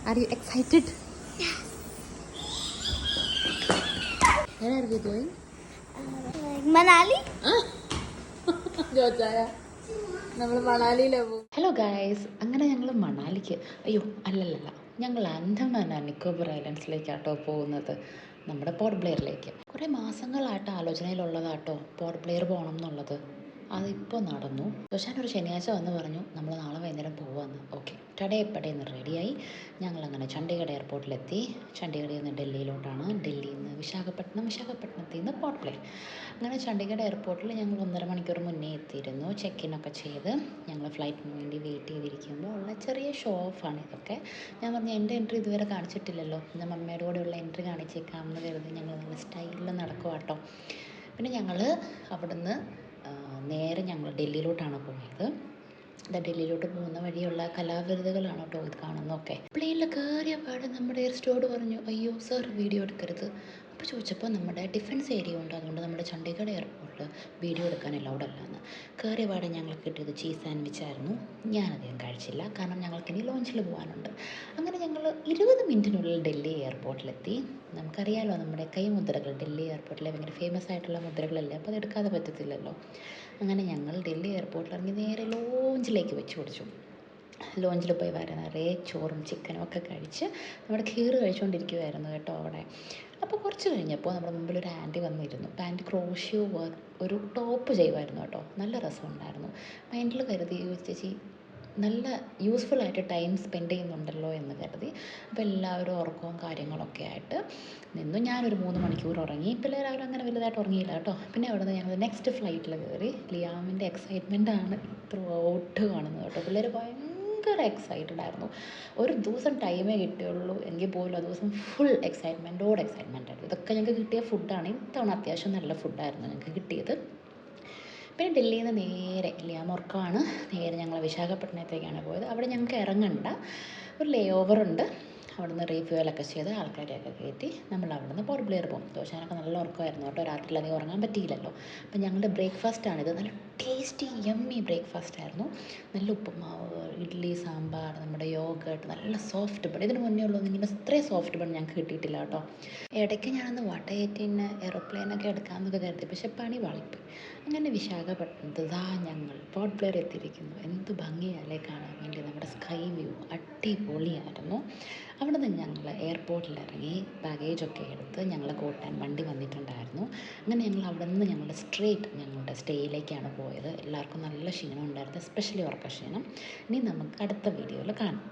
Are you excited? Where are we going? Manali. നമ്മൾ മണാലിയിലാണ് പോകും. Hello guys, അങ്ങനെ ഞങ്ങൾ മണാലിക്ക് അല്ലല്ല ഞങ്ങൾ ആൻഡമാൻ ആൻഡ് നിക്കോബർ ഐലൻഡ്സിലേക്കാട്ടോ പോകുന്നത്, നമ്മുടെ പോർട്ട് ബ്ലെയറിലേക്ക്. കുറേ മാസങ്ങളായിട്ട് ആലോചനയിലുള്ളതാട്ടോ പോർട്ട് ബ്ലെയർ പോകണം എന്നുള്ളത്. അതിപ്പോൾ നടന്നു. ഒരു ശനിയാഴ്ച വന്ന് പറഞ്ഞു നമ്മൾ നാളെ വൈകുന്നേരം പോകാമെന്ന്. ഓക്കെ, ടടയപ്പടയെന്ന് റെഡിയായി ഞങ്ങളങ്ങനെ ചണ്ഡീഗഡ് എയർപോർട്ടിലെത്തി. ചണ്ഡീഗഡിൽ നിന്ന് ഡൽഹിയിലോട്ടാണ്, ഡൽഹിയിൽ നിന്ന് വിശാഖപട്ടണത്തിൽ നിന്ന് പോർട്ട് ബ്ലെയർ. അങ്ങനെ ചണ്ഡീഗഡ് എയർപോർട്ടിൽ ഞങ്ങൾ 1.5 മണിക്കൂർ മുന്നേ എത്തിയിരുന്നു. ചെക്ക് ഇൻ ഒക്കെ ചെയ്ത് ഞങ്ങൾ ഫ്ലൈറ്റിന് വേണ്ടി വെയിറ്റ് ചെയ്തിരിക്കുമ്പോൾ ഉള്ള ചെറിയ ഷോ ഓഫാണ് ഇതൊക്കെ. ഞാൻ പറഞ്ഞു എൻ്റെ എൻട്രി ഇതുവരെ കാണിച്ചിട്ടില്ലല്ലോ, എൻ്റെ മമ്മയുടെ കൂടെയുള്ള എൻട്രി കാണിച്ചേക്കാമെന്ന് കരുതി ഞങ്ങൾ നല്ല സ്റ്റൈലിൽ നടക്കുക കേട്ടോ. പിന്നെ ഞങ്ങൾ അവിടുന്ന് നേരെ ഞങ്ങൾ ഡൽഹിയിലോട്ടാണ് പോയത്. ഡൽഹിയിലോട്ട് പോകുന്ന വഴിയുള്ള കലാവിരുതുകളാണ് കേട്ടോ ഇത് കാണുന്നതൊക്കെ. പ്ലെയിനിൽ കയറിയ പാടെ നമ്മുടെ എയർ സ്റ്റോർഡ് പറഞ്ഞു, അയ്യോ സർ വീഡിയോ എടുക്കരുത്. അപ്പോൾ ചോദിച്ചപ്പോൾ നമ്മുടെ ഡിഫൻസ് ഏരിയ ഉണ്ട്, അതുകൊണ്ട് നമ്മുടെ ചണ്ഡീഗഡ് എയർപോർട്ടിൽ വീഡിയോ എടുക്കാൻ അലൗഡ് അല്ലാന്ന്. കയറിയ പാടെ ഞങ്ങൾക്ക് കിട്ടിയത് ചീസ് സാൻഡ്വിച്ച് ആയിരുന്നു. ഞാനധികം കഴിച്ചില്ല, കാരണം ഞങ്ങൾക്കിനി ലോഞ്ചിൽ പോകാനുണ്ട്. അങ്ങനെ ഞങ്ങൾ 20 മിനിറ്റിനുള്ളിൽ ഡൽഹി എയർപോർട്ടിലെത്തി. നമുക്കറിയാമല്ലോ നമ്മുടെ കൈമുദ്രകൾ ഡൽഹി എയർപോർട്ടിലെ ഭയങ്കര ഫേമസ് ആയിട്ടുള്ള മുദ്രകളല്ലേ, അപ്പോൾ അത് എടുക്കാതെ പറ്റത്തില്ലല്ലോ. അങ്ങനെ ഞങ്ങൾ ഡൽഹി എയർപോർട്ടിൽ ഇറങ്ങി നേരെ ലോഞ്ചിലേക്ക് വെച്ച് പിടിച്ചു. ലോഞ്ചിൽ പോയി വരെ നിറയെ ചോറും ചിക്കനും ഒക്കെ കഴിച്ച് നമ്മുടെ ഖീർ കഴിച്ചുകൊണ്ടിരിക്കുമായിരുന്നു കേട്ടോ അവിടെ. അപ്പോൾ കുറച്ച് കഴിഞ്ഞപ്പോൾ നമ്മുടെ മുമ്പിൽ ഒരു ആൻറ്റി വന്നിരുന്നു. അപ്പോൾ ആൻറ്റി ക്രോഷ്യോ ഒരു ടോപ്പ് ചെയ്യുമായിരുന്നു കേട്ടോ. നല്ല രസമുണ്ടായിരുന്നു. മൈൻഡിൽ കരുതി ചേച്ചി നല്ല യൂസ്ഫുള്ളായിട്ട് ടൈം സ്പെൻഡ് ചെയ്യുന്നുണ്ടല്ലോ എന്ന് കരുതി. അപ്പോൾ എല്ലാവരും ഉറക്കവും കാര്യങ്ങളൊക്കെ ആയിട്ട് നിന്നു. ഞാനൊരു 3 മണിക്കൂർ ഉറങ്ങി. പിള്ളേർ അവരങ്ങനെ വലുതായിട്ട് ഉറങ്ങിയില്ല കേട്ടോ. പിന്നെ അവിടെ നിന്ന് ഞങ്ങൾ നെക്സ്റ്റ് ഫ്ലൈറ്റിൽ കയറി. ലിയാമിൻ്റെ എക്സൈറ്റ്മെൻറ്റാണ് ത്രൂ ഔട്ട് കാണുന്നത് കേട്ടോ. പിള്ളേർ ഭയങ്കര എക്സൈറ്റഡ് ആയിരുന്നു. ഒരു ദിവസം ടൈമേ കിട്ടിയുള്ളൂ എങ്കിൽ പോലും ആ ദിവസം ഫുൾ എക്സൈറ്റ്മെൻറ്റ് ആയിരുന്നു. ഇതൊക്കെ ഞങ്ങൾക്ക് കിട്ടിയ ഫുഡാണ്. ഇത്തവണ അത്യാവശ്യം നല്ല ഫുഡായിരുന്നു ഞങ്ങൾക്ക് കിട്ടിയത്. പിന്നെ ഡൽഹിയിൽ നിന്ന് നേരെ ഉറക്കമാണ്, നേരെ ഞങ്ങൾ വിശാഖപട്ടണത്തേക്കാണ് പോയത്. അവിടെ ഞങ്ങൾക്ക് ഇറങ്ങണ്ട, ഒരു ലേ ഓവറുണ്ട്. അവിടുന്ന് റീഫ്യൂവലൊക്കെ ചെയ്ത് ആൾക്കാരെയൊക്കെ കയറ്റി നമ്മൾ അവിടുന്ന് പോർട്ട് ബ്ലെയർ പോകും. ദോശാനൊക്കെ നല്ല ഉറക്കമായിരുന്നു കേട്ടോ. രാത്രിയിൽ അധികം ഉറങ്ങാൻ പറ്റിയില്ലല്ലോ. അപ്പം ഞങ്ങളുടെ ബ്രേക്ക്ഫാസ്റ്റാണിത്. നല്ല ടേസ്റ്റി യമ്മി ബ്രേക്ക്ഫാസ്റ്റ് ആയിരുന്നു. നല്ല ഉപ്പുമാവ്, ഇഡ്ഡലി, സാമ്പാർ, നമ്മുടെ യോഗട്ട്, നല്ല സോഫ്റ്റ് ബൺ. ഇതിന് മുന്നേ ഉള്ളതൊന്നും ഇങ്ങനെ ഇത്രയും സോഫ്റ്റ് ബൺ ഞങ്ങൾക്ക് കിട്ടിയിട്ടില്ല കേട്ടോ. ഇടയ്ക്ക് ഞാനൊന്ന് വട്ടയേറ്റിന് എയറോപ്ലെയിനൊക്കെ എടുക്കാമെന്നൊക്കെ കരുതി, പക്ഷെ പണി വാളിപ്പോയി. അങ്ങനെ വിശാഖപട്ടണത്ത് ഞങ്ങൾ പോർട്ട് ബ്ലെയർ എത്തിയിരിക്കുന്നു. എന്ത് ഭംഗിയല്ലേ കാണാൻ വേണ്ടി. നമ്മുടെ സ്കൈ വ്യൂ അടിപൊളിയായിരുന്നു. അവിടെ നിന്ന് ഞങ്ങൾ എയർപോർട്ടിൽ ഇറങ്ങി ബാഗേജൊക്കെ എടുത്ത് ഞങ്ങൾ കൂട്ടാൻ വണ്ടി വന്നിട്ടുണ്ടായിരുന്നു. അങ്ങനെ ഞങ്ങൾ അവിടെ നിന്ന് ഞങ്ങളുടെ സ്റ്റേയിലേക്കാണ് പോയത്. എല്ലാവർക്കും നല്ല ക്ഷീണം ഉണ്ടായിരുന്നു, എസ്പെഷ്യലി ഉറക്ക ക്ഷീണം. ഇനി നമുക്ക് അടുത്ത വീഡിയോയിൽ കാണാം.